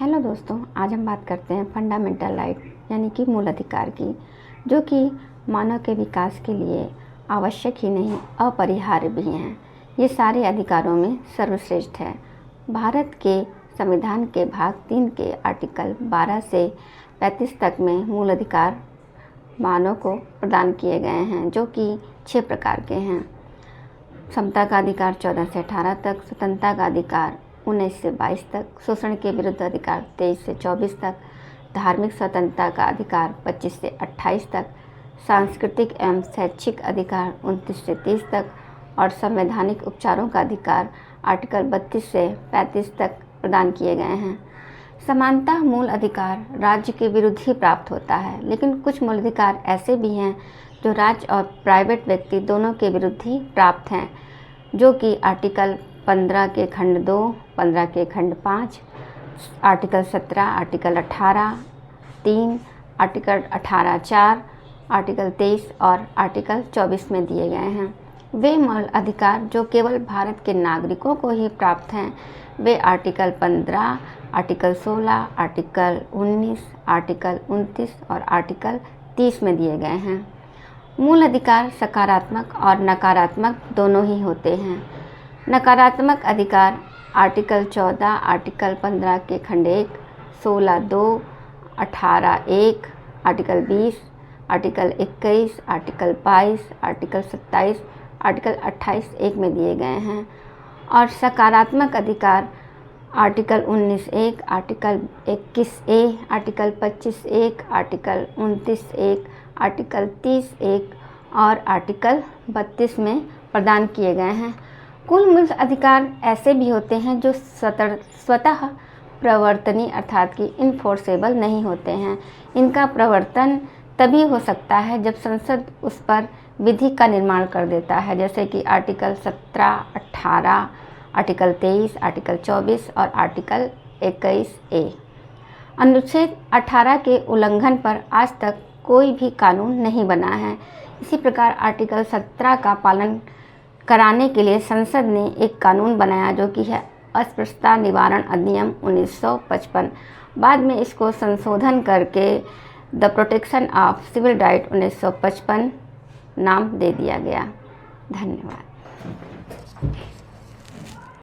Hello दोस्तों, आज हम बात करते हैं फंडामेंटल राइट यानी कि मूल अधिकार की, जो कि मानव के विकास के लिए आवश्यक ही नहीं अपरिहार्य भी हैं। ये सारे अधिकारों में सर्वश्रेष्ठ है। भारत के संविधान के भाग 3 के आर्टिकल 12 से 35 तक में मूल अधिकार मानव को प्रदान किए गए हैं, जो कि 6 प्रकार के हैं। समता का अधिकार 14 से 18 तक, स्वतंत्रता का अधिकार 19 से 22 तक, शोषण के विरुद्ध अधिकार 23 से 24 तक, धार्मिक स्वतंत्रता का अधिकार 25 से 28 तक, सांस्कृतिक एवं शैक्षिक अधिकार 29 से 30 तक और संवैधानिक उपचारों का अधिकार आर्टिकल 32 से 35 तक प्रदान किए गए हैं। समानता मूल अधिकार राज्य के विरुद्ध ही प्राप्त होता है, लेकिन कुछ मूल अधिकार ऐसे भी हैं जो राज्य और प्राइवेट व्यक्ति दोनों के विरुद्ध ही प्राप्त हैं, जो कि आर्टिकल 15 के खंड 2, 15 के खंड 5, आर्टिकल 17, आर्टिकल 18 3, आर्टिकल 18 4, आर्टिकल 23 और आर्टिकल 24 में दिए गए हैं। वे मूल अधिकार जो केवल भारत के नागरिकों को ही प्राप्त हैं, वे आर्टिकल 15, आर्टिकल 16, आर्टिकल 19, आर्टिकल 29 और आर्टिकल 30 में दिए गए हैं। मूल अधिकार सकारात्मक और नकारात्मक दोनों ही होते हैं। नकारात्मक अधिकार आर्टिकल 14, आर्टिकल 15 के खंड 1, 16 2, 18 1, article 20, article 21, article 22, article 27, article 28 1 में दिए गए हैं। और सकारात्मक अधिकार आर्टिकल 19 1, आर्टिकल 21 ए, आर्टिकल 25 1, आर्टिकल 29 1, आर्टिकल 30 1 और आर्टिकल 32 में प्रदान किए गए हैं। कुल मूल अधिकार ऐसे भी होते हैं जो स्वतः प्रवर्तनीय अर्थात कि इन्फोर्सेबल नहीं होते हैं। इनका प्रवर्तन तभी हो सकता है जब संसद उस पर विधि का निर्माण कर देता है, जैसे कि आर्टिकल 17, 18, आर्टिकल 23, आर्टिकल 24 और आर्टिकल 21 ए। अनुच्छेद 18 के उल्लंघन पर आज तक कोई भी कानून नहीं बना है। इसी प्रकार आर्टिकल 17 का पालन कराने के लिए संसद ने एक कानून बनाया, जो कि है अस्पृश्यता निवारण अधिनियम 1955। बाद में इसको संशोधन करके the protection of civil right 1955 नाम दे दिया गया। धन्यवाद।